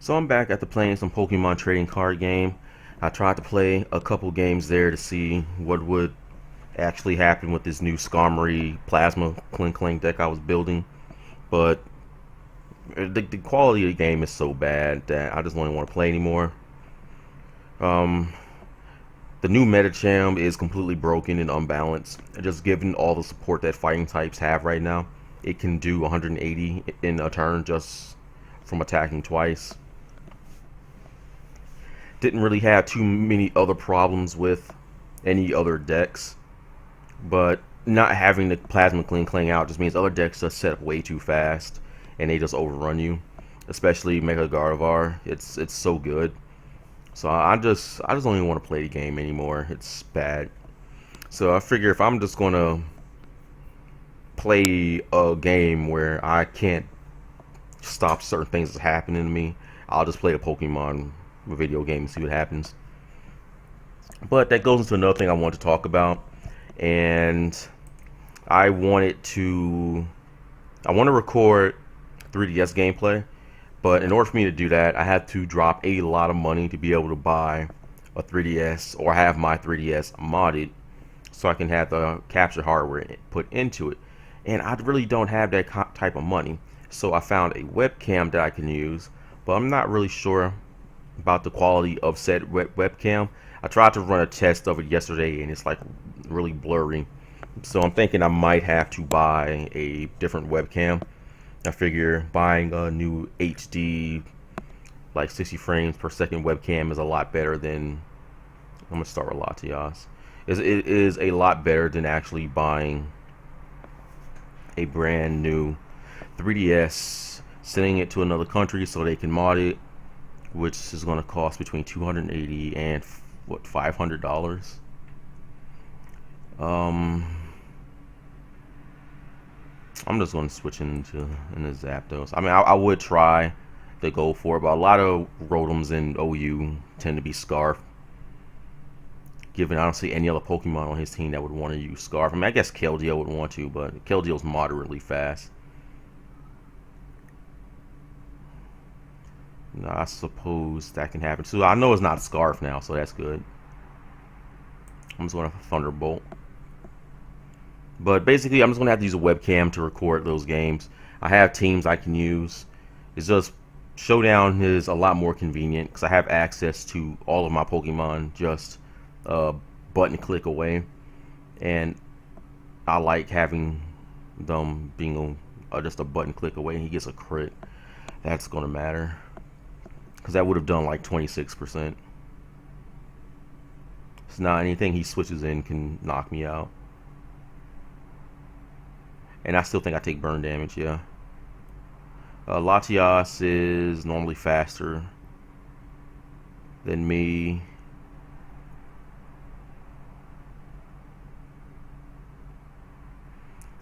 So I'm back after playing some Pokemon trading card game. I tried to play a couple games there to see what would actually happen with this new Skarmory Plasma Clink Clink deck I was building. But the quality of the game is so bad that I just don't want to play anymore. Um, the new Medicham is completely broken and unbalanced. Just given all the support that fighting types have right now, it can do 180 in a turn just from attacking twice. Didn't really have too many other problems with any other decks, but not having the Plasma Cling Cling out just means other decks just set up way too fast and they just overrun you. Especially Mega Gardevoir, it's so good. So I just don't even want to play the game anymore. It's bad. So I figure if I'm just gonna play a game where I can't stop certain things that's happening to me, I'll just play a Pokemon video game and see what happens. But that goes into another thing I want to talk about, and I wanted to I want to record 3DS gameplay, but in order for me to do that, I had to drop a lot of money to be able to buy a 3DS or have my 3DS modded so I can have the capture hardware put into it. And I really don't have that type of money. So I found a webcam that I can use, but I'm not really sure about the quality of said webcam. I tried to run a test of it yesterday and it's like really blurry. So I'm thinking I might have to buy a different webcam. I figure buying a new HD like 60 frames per second webcam is a lot better than I'm gonna start with Latias. It is a lot better than actually buying a brand new 3DS, sending it to another country so they can mod it, which is going to cost between $280 and what, $500. I'm just going to switch into Zapdos. I mean, I would try to go for it, but a lot of Rotoms in OU tend to be Scarf. Given I don't see any other Pokemon on his team that would want to use Scarf. I mean, I guess Keldeo would want to, but Keldeo's moderately fast. No, I suppose that can happen. So I know it's not Scarf now, so that's good. I'm just going to Thunderbolt. But basically, I'm just going to have to use a webcam to record those games. I have teams I can use. It's just Showdown is a lot more convenient because I have access to all of my Pokemon just button click away. And I like having them being just a button click away and he gets a crit. That's going to matter. Because that would have done like 26%. So now anything he switches in can knock me out. And I still think I take burn damage, yeah. Latias is normally faster than me.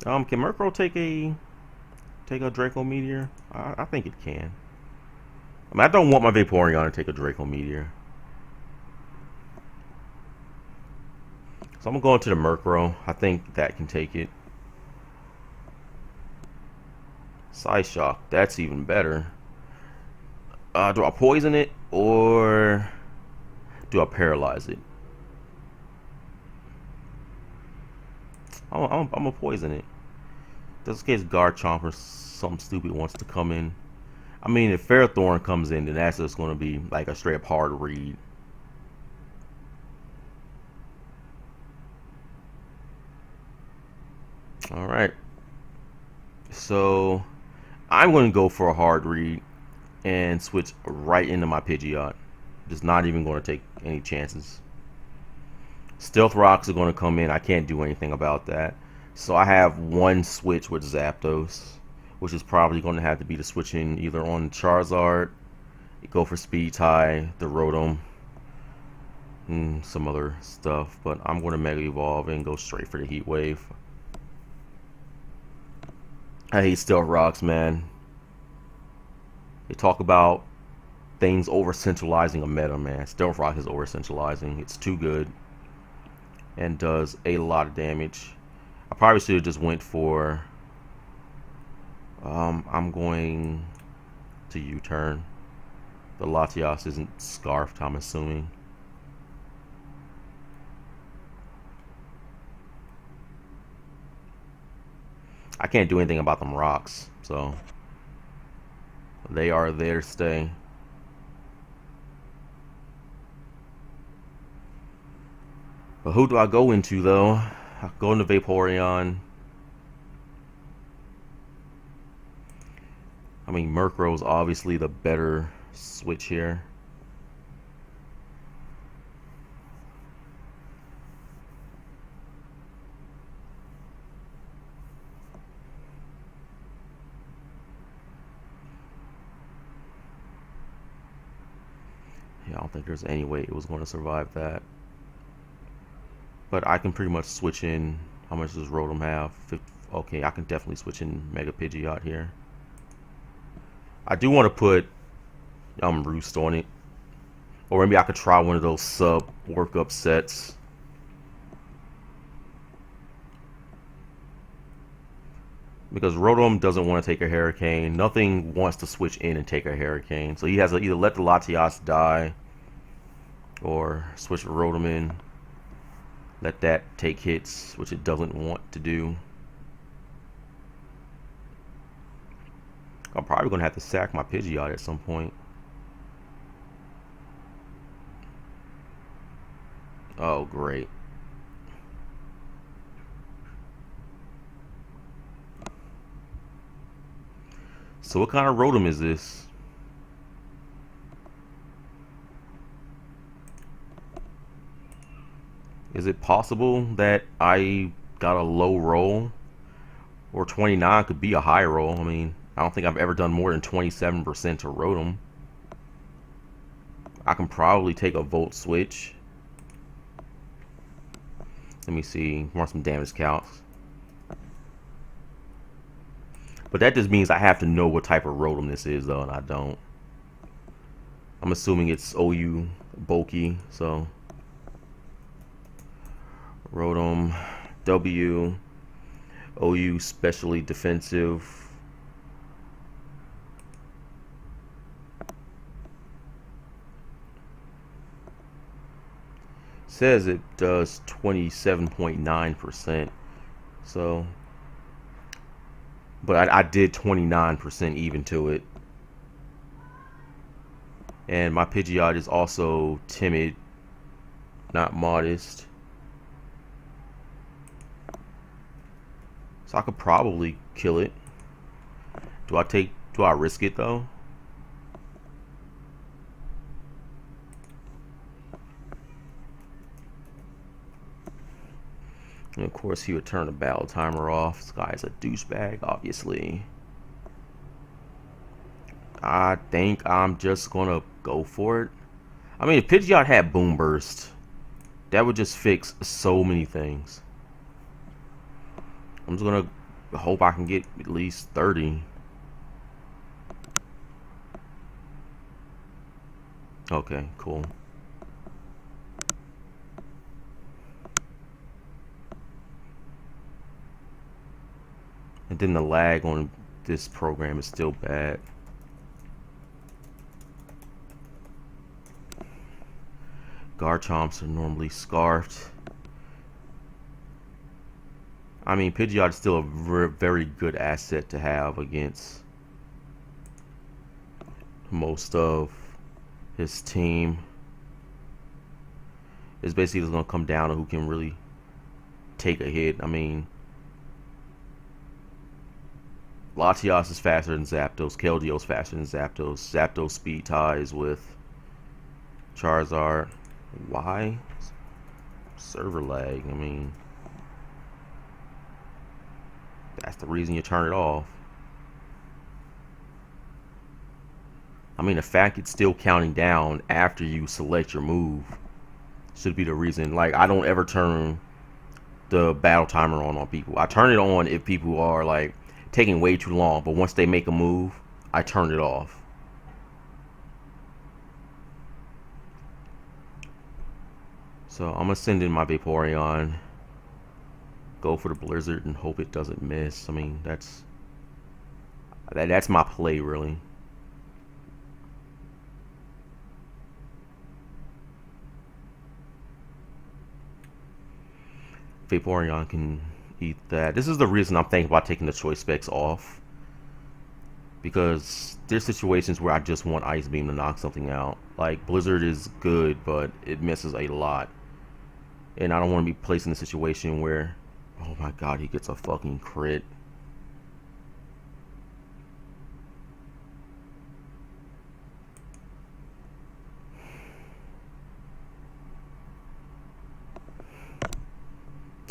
Can Murkrow take a Draco Meteor? I think it can. I mean, I don't want my Vaporeon to take a Draco Meteor. So I'm going to go into the Murkrow. I think that can take it. Psyshock, that's even better. Do I poison it or do I paralyze it? I'm gonna poison it. Just in case Garchomp or something stupid wants to come in. I mean, if Ferrothorn comes in, then that's just going to be like a straight up hard read. Alright. So, I'm going to go for a hard read and switch right into my Pidgeot. Just not even going to take any chances. Stealth Rocks are going to come in. I can't do anything about that. So I have one switch with Zapdos, which is probably going to have to be the switching either on Charizard, go for Speed Tie, the Rotom, and some other stuff. But I'm going to Mega Evolve and go straight for the Heat Wave. I hate Stealth Rocks, man. They talk about things over-centralizing a meta, man. Stealth Rock is over-centralizing. It's too good and does a lot of damage. I probably should have just went for I'm going to U-turn. The Latias isn't scarfed, I'm assuming. I can't do anything about them rocks, so they are there to stay. But who do I go into, though? I go into Vaporeon. I mean, Murkrow's obviously the better switch here. Yeah, I don't think there's any way it was going to survive that. But I can pretty much switch in. How much does Rotom have? Okay, I can definitely switch in Mega Pidgeot here. I do want to put Roost on it. Or maybe I could try one of those sub workup sets. Because Rotom doesn't want to take a Hurricane. Nothing wants to switch in and take a Hurricane. So he has to either let the Latias die or switch Rotom in. Let that take hits, which it doesn't want to do. I'm probably going to have to sack my Pidgeot at some point. Oh, great. So what kind of Rotom is this? Is it possible that I got a low roll? Or 29 could be a high roll. I mean, I don't think I've ever done more than 27% to Rotom. I can probably take a Volt Switch. Let me see. Want some damage counts. But that just means I have to know what type of Rotom this is, though, and I don't. I'm assuming it's OU bulky, so Rotom W, OU specially defensive. Says it does 27.9%, so, but I did 29% even to it. And my Pidgeot is also timid, not modest. So I could probably kill it. Do I risk it though? And of course he would turn the battle timer off. This guy's a douchebag, obviously. I think I'm just gonna go for it. I mean, if Pidgeot had Boom Burst, that would just fix so many things. I'm just gonna hope I can get at least 30. Okay, cool. And then the lag on this program is still bad. Garchomps are normally scarfed. I mean, Pidgeot is still a very good asset to have against most of his team. It's basically just going to come down to who can really take a hit. I mean, Latias is faster than Zapdos. Keldeo faster than Zapdos. Zapdos speed ties with Charizard. Why? Server lag. I mean, that's the reason you turn it off. I mean, the fact it's still counting down after you select your move should be the reason. Like, I don't ever turn the battle timer on people. I turn it on if people are like taking way too long, but once they make a move, I turn it off. So I'm gonna send in my Vaporeon, go for the Blizzard, and hope it doesn't miss. I mean, that's my play, really. Vaporeon can eat that. This is the reason I'm thinking about taking the choice specs off. Because there's situations where I just want Ice Beam to knock something out. Like, Blizzard is good, but it misses a lot. And I don't want to be placed in a situation where, oh my god, he gets a fucking crit.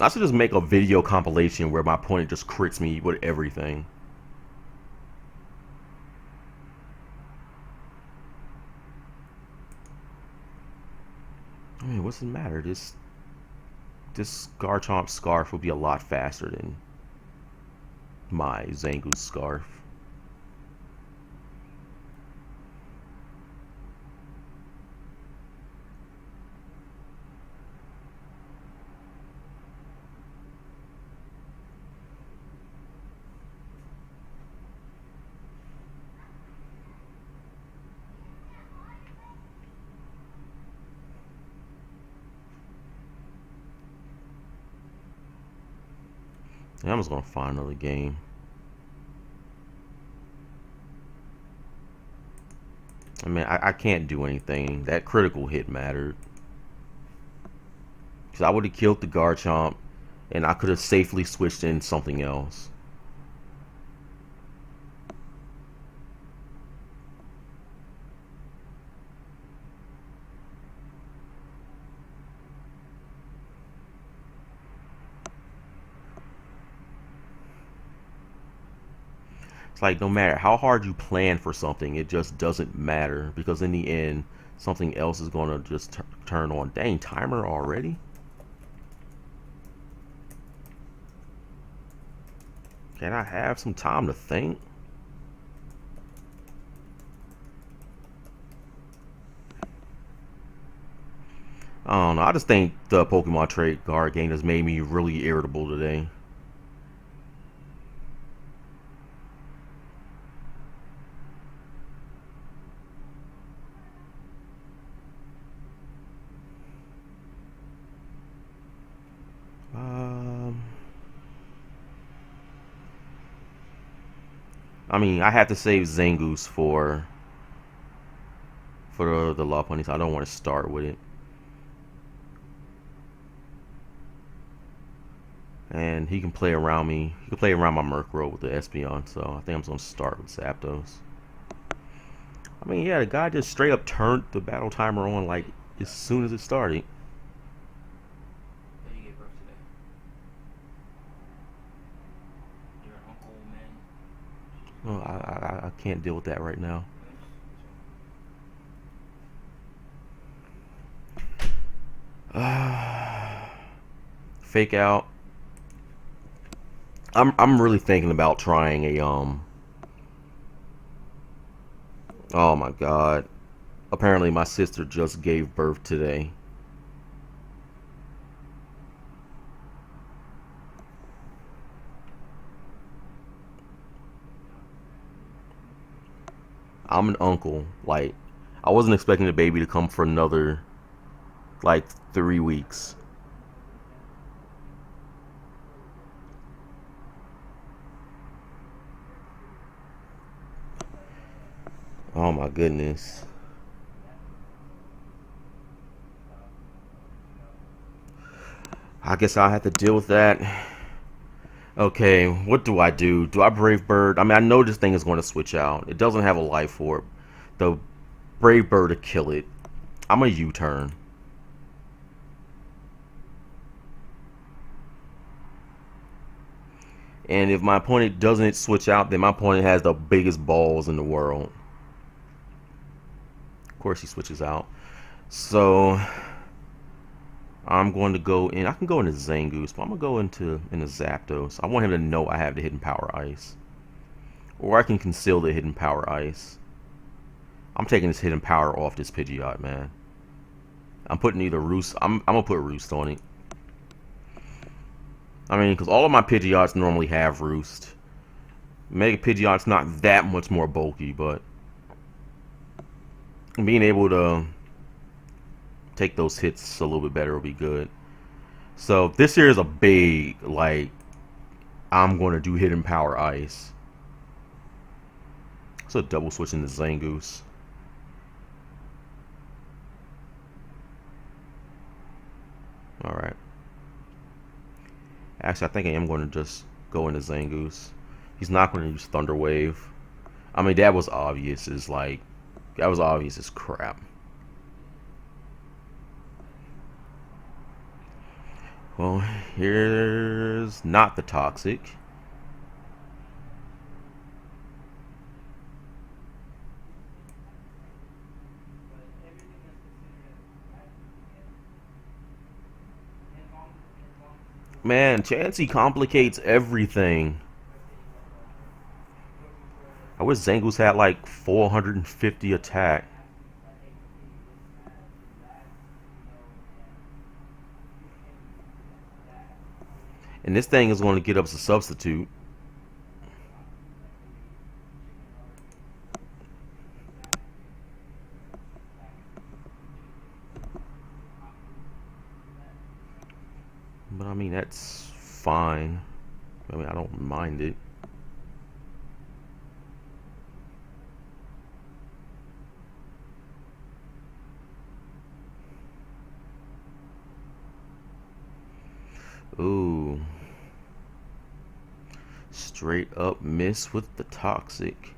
I should just make a video compilation where my opponent just crits me with everything. I mean, what's the matter? This Garchomp Scarf will be a lot faster than my Zangoose Scarf. Yeah, I'm just gonna find another game. I mean, I can't do anything. That critical hit mattered. Because I would have killed the Garchomp, and I could have safely switched in something else. It's like no matter how hard you plan for something, it just doesn't matter. Because in the end, something else is going to just turn on. Dang, timer already? Can I have some time to think? I don't know. I just think the Pokemon Trade Card game has made me really irritable today. I mean, I have to save Zangoose for the Lopunny, so I don't want to start with it. And he can play around me. He can play around my Murkrow with the Espeon, so I think I'm just going to start with Zapdos. I mean, yeah, the guy just straight up turned the battle timer on like as soon as it started. Did you give birth today? You're an uncle, man. Well, I can't deal with that right now. Fake out. I'm really thinking about trying a oh my god. Apparently my sister just gave birth today. I'm an uncle. Like, I wasn't expecting the baby to come for another like 3 weeks. Oh my goodness. I guess I'll have to deal with that. Okay, what do I do? Do I Brave Bird? I mean, I know this thing is going to switch out. It doesn't have a life orb. The Brave Bird to kill it. I'm a U-turn. And if my opponent doesn't switch out, then my opponent has the biggest balls in the world. Of course he switches out. So I'm going to go in. I can go into Zangoose, but I'm going to go into Zapdos. I want him to know I have the Hidden Power Ice. Or I can conceal the Hidden Power Ice. I'm taking this Hidden Power off this Pidgeot, man. I'm putting either Roost. I'm going to put Roost on it. I mean, because all of my Pidgeots normally have Roost. Mega Pidgeot's not that much more bulky, but being able to take those hits a little bit better will be good. So this here is a big, like, I'm going to do hidden power ice. So double switching the Zangoose. Alright. Actually, I think I am going to just go into Zangoose. He's not going to use Thunder Wave. I mean, that was obvious. That was obvious as crap. Well, here's not the Toxic. Man, Chansey complicates everything. I wish Zangoose had like 450 attack. And this thing is going to get up as a substitute. But I mean, that's fine. I mean, I don't mind it. Ooh. Straight up miss with the Toxic.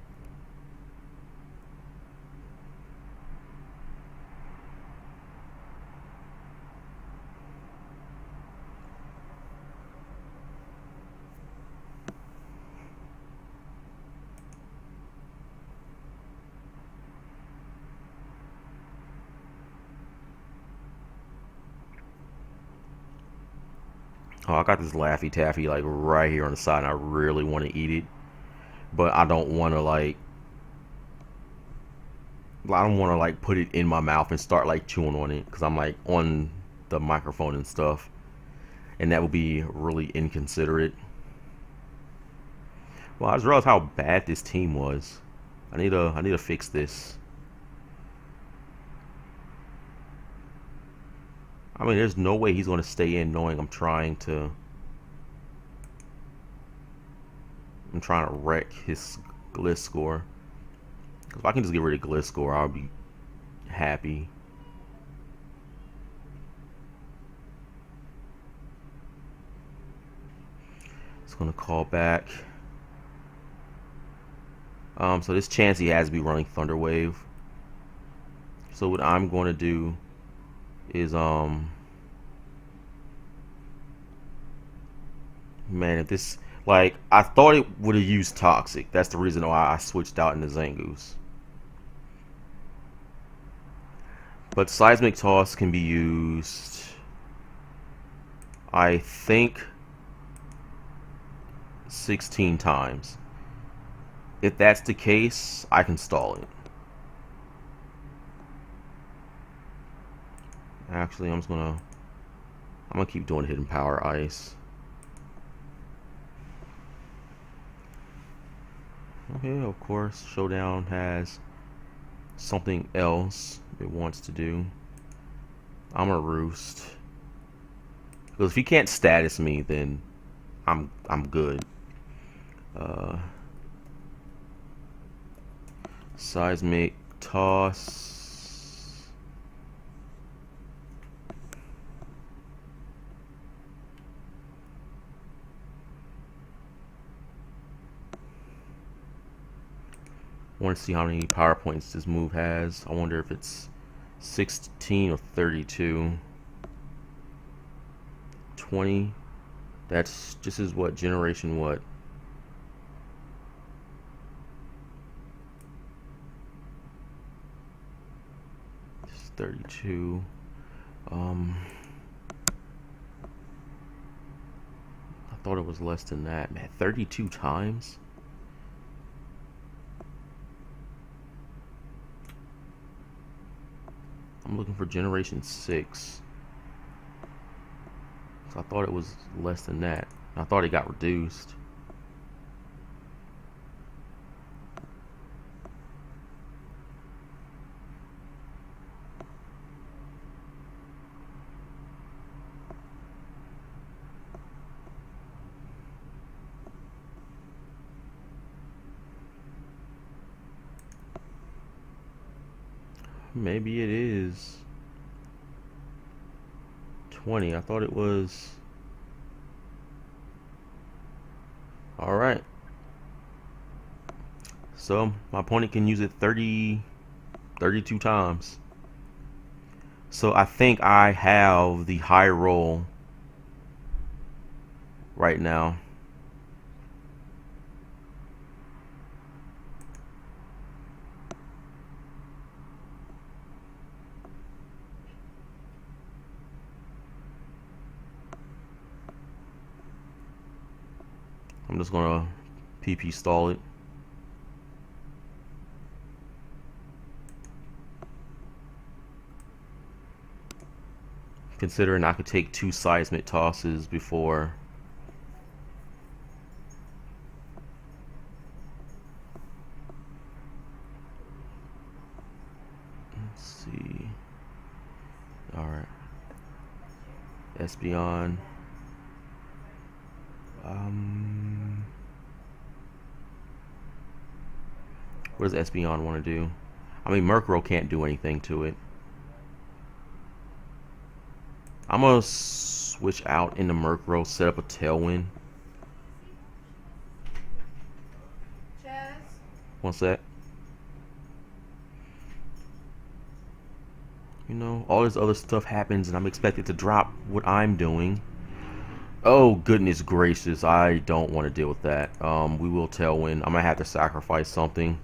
Oh, I got this Laffy Taffy like right here on the side, and I really want to eat it, but I don't want to like put it in my mouth and start like chewing on it because I'm like on the microphone and stuff, and that would be really inconsiderate. Well, I just realized how bad this team was. I need to fix this. I mean, there's no way he's going to stay in knowing I'm trying to wreck his Gliss score. Because if I can just get rid of Gliss score, I'll be happy. It's going to call back. So this chance he has to be running Thunder Wave. So what I'm going to do is man, if this, like, I thought it would have used Toxic. That's the reason why I switched out into Zangoose. But Seismic Toss can be used, I think, 16 times. If that's the case, I can stall it. Actually, I'm gonna keep doing Hidden Power Ice. Okay, of course, Showdown has something else it wants to do. I'm a roost. Because if he can't status me, then I'm good. Seismic Toss. I want to see how many power points this move has. I wonder if it's 16 or 32. 20. That's just as what generation what? It's 32. I thought it was less than that. Man, 32 times? I'm looking for generation 6. So I thought it was less than that. I thought it got reduced. Maybe it is 20. I thought it was. Alright. So, my opponent can use it 32 times. So, I think I have the high roll right now. I'm just gonna PP stall it. Considering I could take 2 seismic tosses before. Let's see. Alright. Espeon. What does Espeon want to do? I mean, Murkrow can't do anything to it. I'm gonna switch out into Murkrow, set up a Tailwind. One sec. You know, all this other stuff happens and I'm expected to drop what I'm doing. Oh, goodness gracious. I don't want to deal with that. We will Tailwind. I'm gonna have to sacrifice something.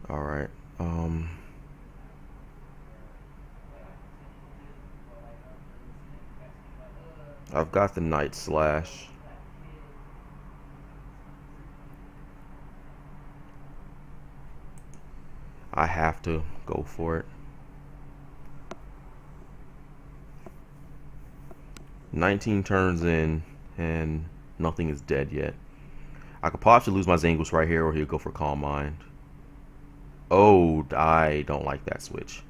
Alright. I've got the Night Slash. I have to go for it. 19 turns in and nothing is dead yet. I could possibly lose my Zangoose right here or he'll go for Calm Mind. Oh, I don't like that switch.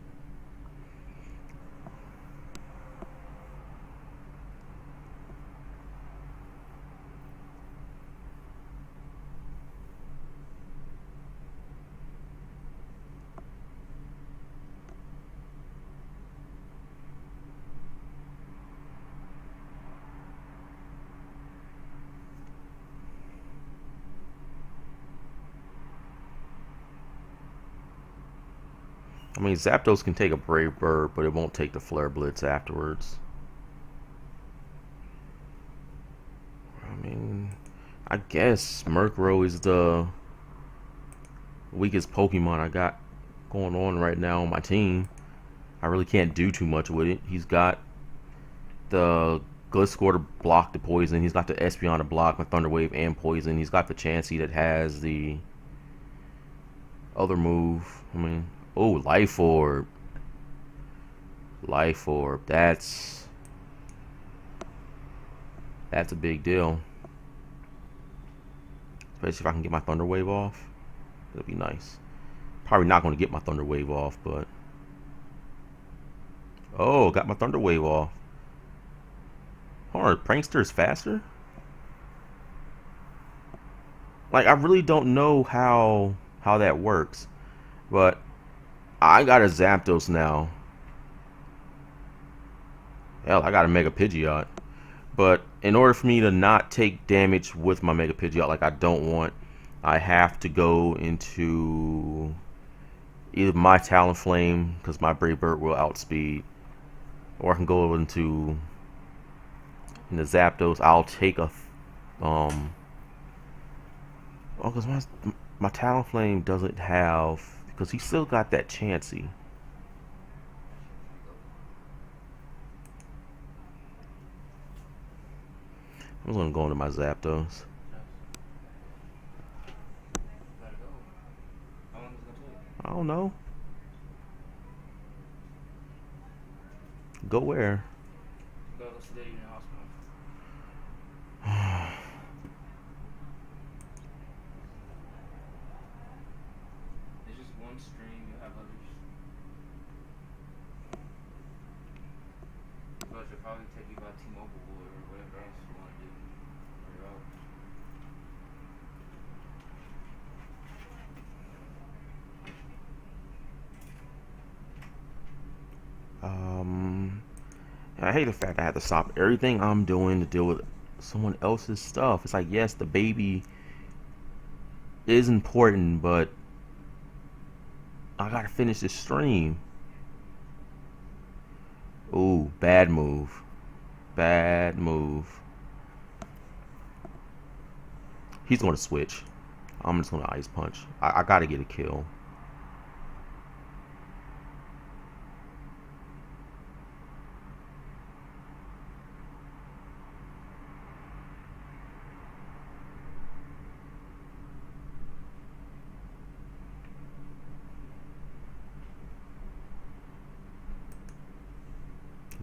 I mean, Zapdos can take a Brave Bird, but it won't take the Flare Blitz afterwards. I mean, I guess Murkrow is the weakest Pokemon I got going on right now on my team. I really can't do too much with it. He's got the Gliscor to block the poison. He's got the Espeon to block my Thunder Wave and poison. He's got the Chansey that has the other move. I mean, oh, Life Orb. Life Orb. That's a big deal. Especially if I can get my Thunder Wave off. That'd be nice. Probably not going to get my Thunder Wave off, but... Oh, got my Thunder Wave off. Hold on, Prankster is faster? Like, I really don't know how that works. But I got a Zapdos now. Hell, I got a Mega Pidgeot. But in order for me to not take damage with my Mega Pidgeot like I don't want, I have to go into either my Talonflame, because my Brave Bird will outspeed, or I can go into the Zapdos. I'll take a oh, because my Talonflame doesn't have, because he still got that Chansey. I'm gonna go into my Zapdos. I don't know. Go where? Go to the hospital. It's just one stream, you have others. probably take you by T-Mobile or whatever else you want to do. Or else. I hate the fact I had to stop everything I'm doing to deal with someone else's stuff. It's like, yes, the baby is important, but I gotta finish this stream. Ooh, bad move. Bad move. He's gonna switch. I'm just gonna ice punch. I gotta get a kill.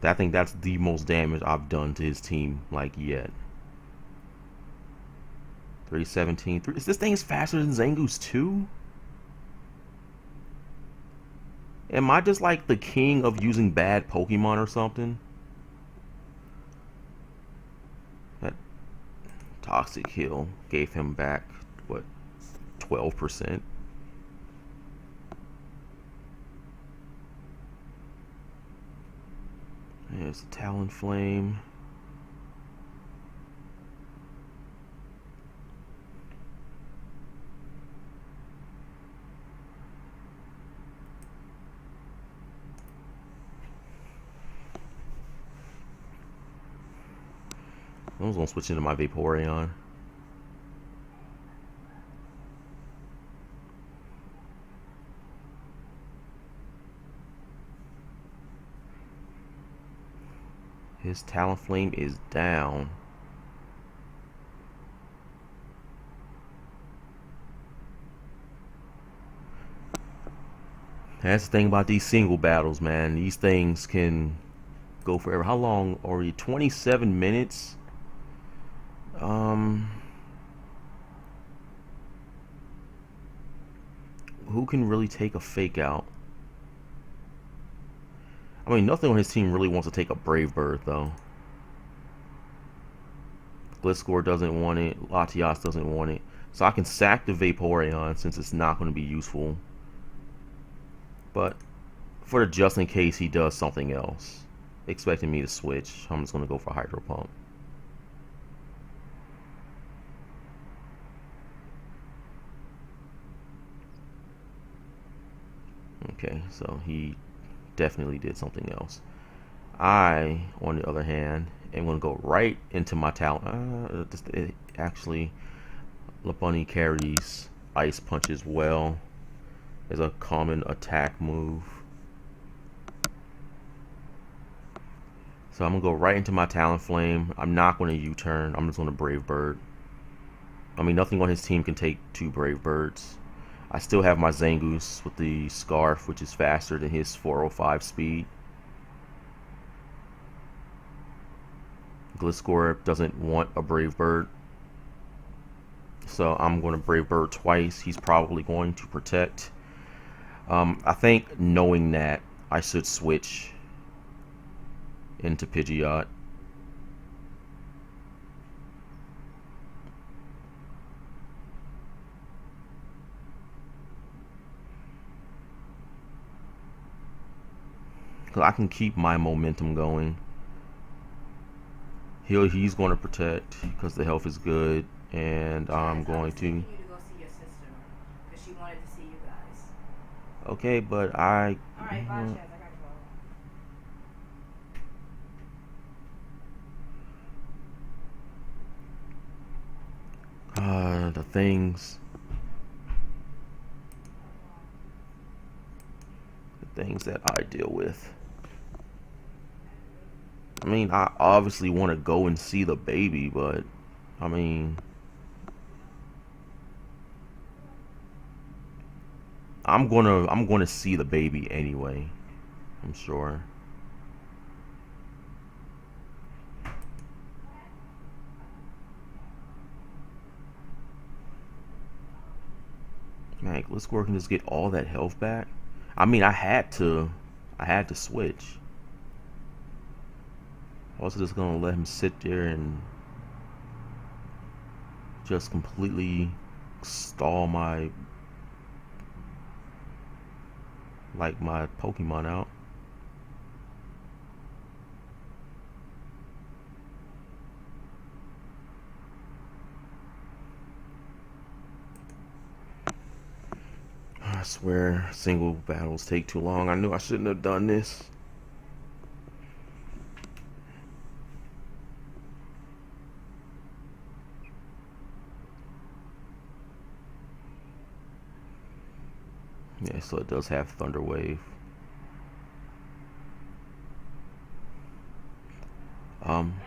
I think that's the most damage I've done to his team, like, yet. 317. Is this thing faster than Zangoose 2? Am I just like the king of using bad Pokemon or something? That Toxic Heal gave him back, what, 12%? There's the Talonflame. I was gonna switch into my Vaporeon. His Talonflame is down. That's the thing about these single battles, man. These things can go forever. How long are we? 27 minutes? Who can really take a fake out? I mean, nothing on his team really wants to take a Brave Bird, though. Gliscor doesn't want it. Latias doesn't want it. So I can sack the Vaporeon since it's not going to be useful. But for the just in case he does something else, expecting me to switch, I'm just going to go for Hydro Pump. Okay, so he definitely did something else. I, on the other hand, am going to go right into my talent. Actually, Lopunny carries Ice Punch as well as a common attack move. So I'm going to go right into my Talonflame. I'm not going to U-turn. I'm just going to Brave Bird. I mean, nothing on his team can take 2 Brave Birds. I still have my Zangoose with the Scarf, which is faster than his 405 speed. Gliscor doesn't want a Brave Bird. So I'm going to Brave Bird twice. He's probably going to protect. I think knowing that, I should switch into Pidgeot. Because I can keep my momentum going. He's going to protect because the health is good. And I'm going to... You to go see your sister because she wanted to see you guys. Okay, but I... Alright, bye, Chaz. I gotta go. the things that I deal with. I mean, I obviously want to go and see the baby, but I mean, I'm gonna see the baby anyway, I'm sure. Man, Gliscor can just get all that health back. I mean, I had to switch. Also, just gonna let him sit there and just completely stall my Pokemon out. I swear, single battles take too long. I knew I shouldn't have done this. Yeah, so it does have Thunder Wave. Um,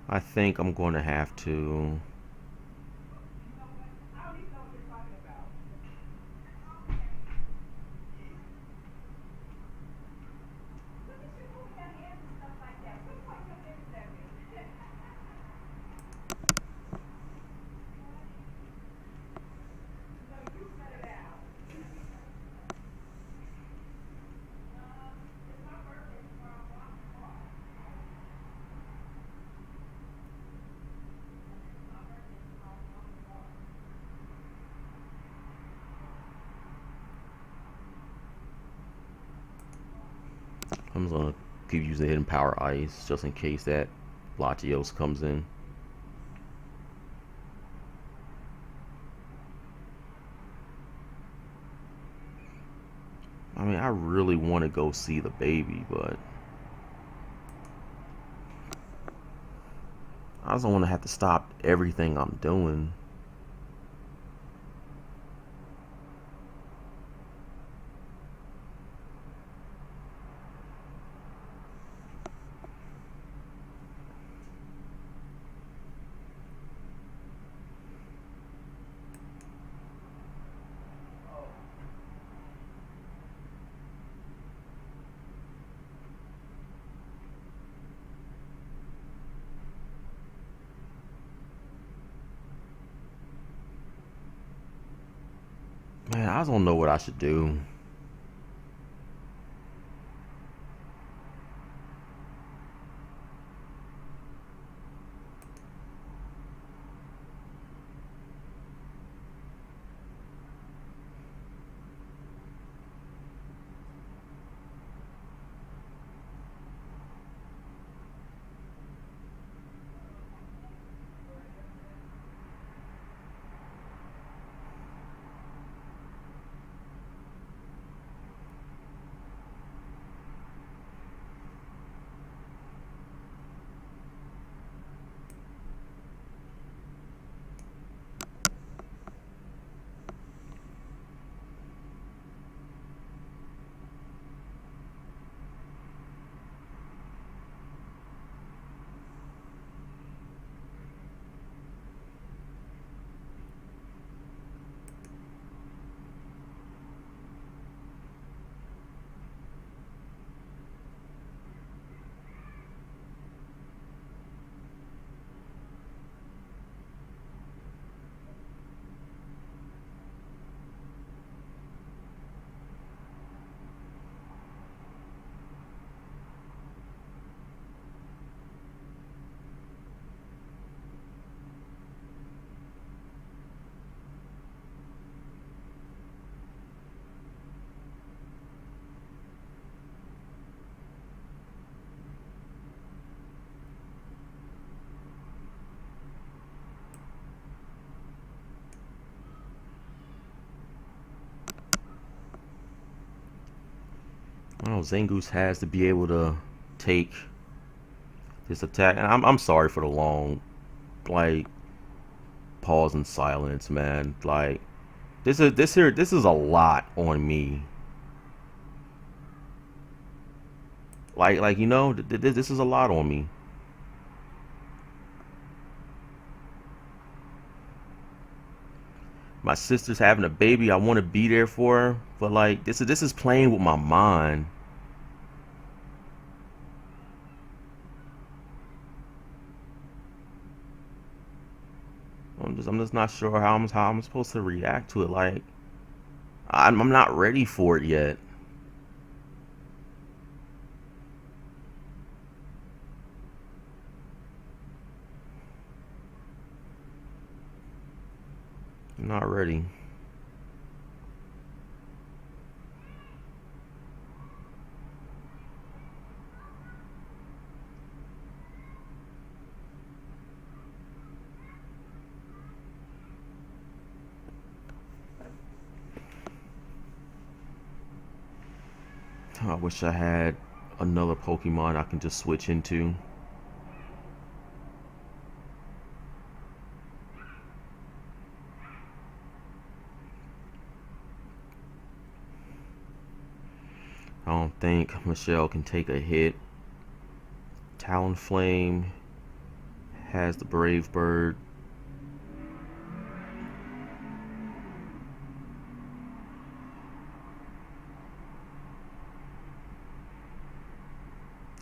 I think I'm going to have to. I'm just gonna keep using Hidden Power Ice just in case that Latios comes in. I mean, I really want to go see the baby, but I just don't want to have to stop everything I'm doing. Man, I just don't know what I should do. I don't know, Zangoose has to be able to take this attack. And I'm sorry for the long, like, pause and silence, man. Like, this is a lot on me. Like you know, this is a lot on me. My sister's having a baby. I want to be there for her, but like this is playing with my mind. I'm just not sure how I'm supposed to react to it. Like I'm not ready for it yet. I'm not ready. I wish I had another Pokemon I can just switch into. I don't think Michelle can take a hit. Talonflame has the Brave Bird.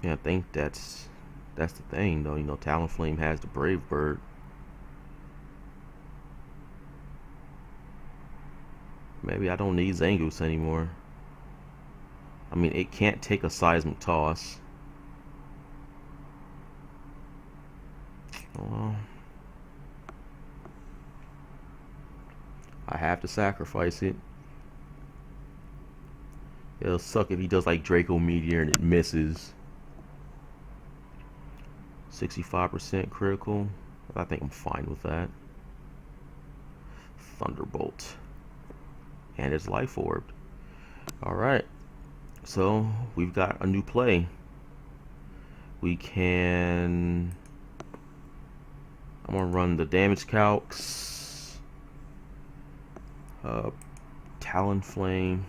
Yeah, I think that's the thing though. You know, Talonflame has the Brave Bird. Maybe I don't need Zangoose anymore. I mean, it can't take a seismic toss. Well, I have to sacrifice it. It'll suck if he does like Draco Meteor and it misses. 65% critical. I think I'm fine with that. Thunderbolt. And it's Life Orb. Alright. So, we've got a new play. We can... I'm going to run the damage calcs. Talonflame.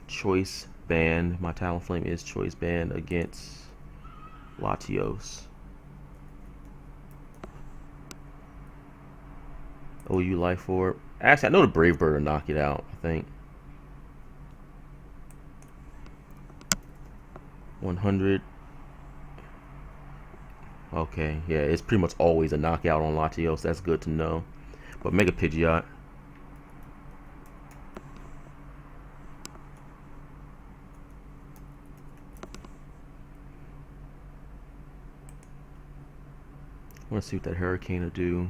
Choice band. My Talonflame is choice band against Latios. OU Life Orb. Actually, I know the Brave Bird will knock it out, I think. 100. Okay, yeah, it's pretty much always a knockout on Latios. That's good to know. But Mega Pidgeot. I want to see what that Hurricane will do.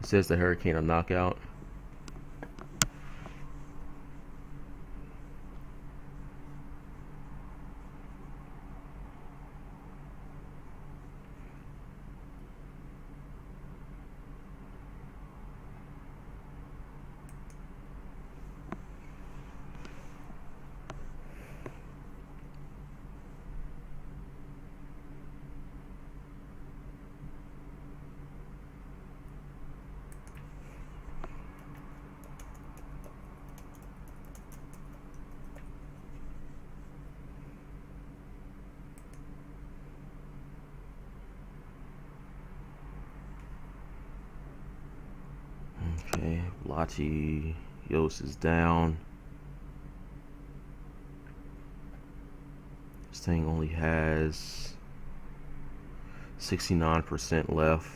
It says the Hurricane will knock out. Okay, Latios is down. This thing only has 69% left.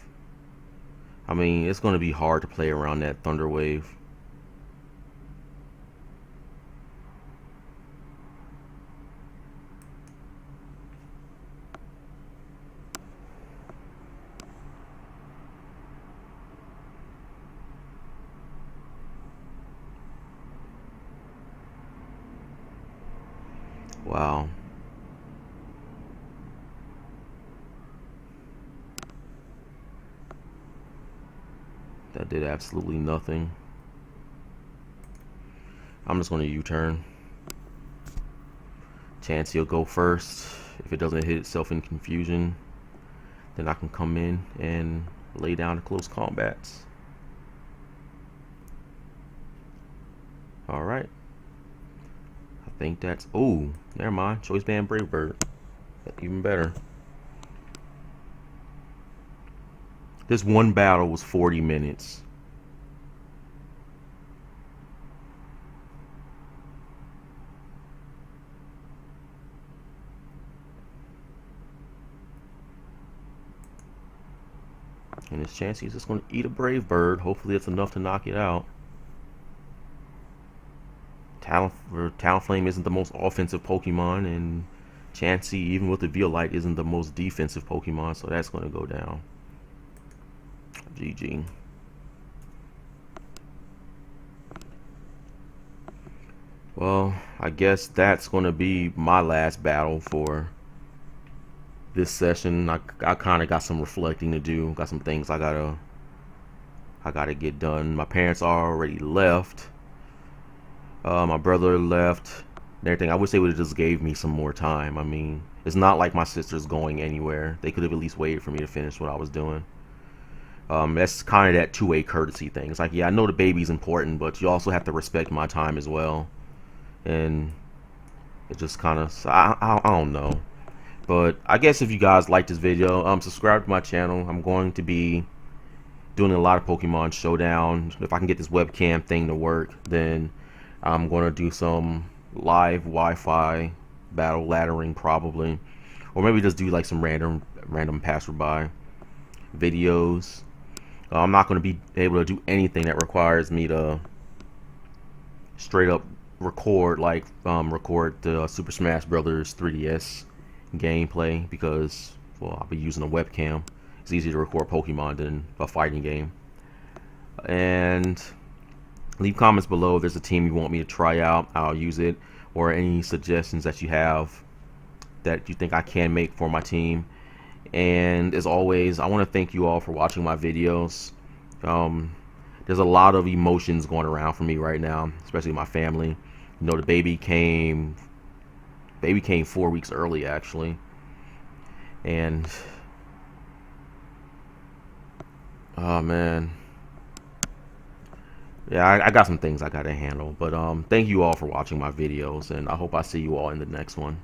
I mean, it's going to be hard to play around that Thunder Wave. Wow. That did absolutely nothing. I'm just going to U-turn. Chansey will go first. If it doesn't hit itself in confusion, then I can come in and lay down the close combats. Alright. I think that's... Oh, never mind. Choice Band Brave Bird. Even better. This one battle was 40 minutes. And this chance he's just going to eat a Brave Bird. Hopefully it's enough to knock it out. Talonflame isn't the most offensive Pokemon, and Chansey, even with the Violite, isn't the most defensive Pokemon, so that's going to go down. GG. Well, I guess that's going to be my last battle for this session. I kind of got some reflecting to do. Got some things I gotta get done. My parents already left. My brother left and everything. I wish they would have just gave me some more time. I mean, it's not like my sister's going anywhere. They could have at least waited for me to finish what I was doing. That's kind of that two-way courtesy thing. It's like, yeah, I know the baby's important, but you also have to respect my time as well. And it just kind of, I don't know. But I guess if you guys like this video, subscribe to my channel. I'm going to be doing a lot of Pokemon Showdown. If I can get this webcam thing to work, then I'm going to do some live Wi-Fi battle laddering probably. Or maybe just do like some random passerby videos. I'm not going to be able to do anything that requires me to straight up record the Super Smash Brothers 3DS gameplay, because, well, I'll be using a webcam. It's easier to record Pokemon than a fighting game. And leave comments below if there's a team you want me to try out. I'll use it, or any suggestions that you have that you think I can make for my team. And as always, I want to thank you all for watching my videos. There's a lot of emotions going around for me right now, especially my family. You know, the baby came 4 weeks early, actually. And oh man, yeah, I got some things I gotta handle. But thank you all for watching my videos, and I hope I see you all in the next one.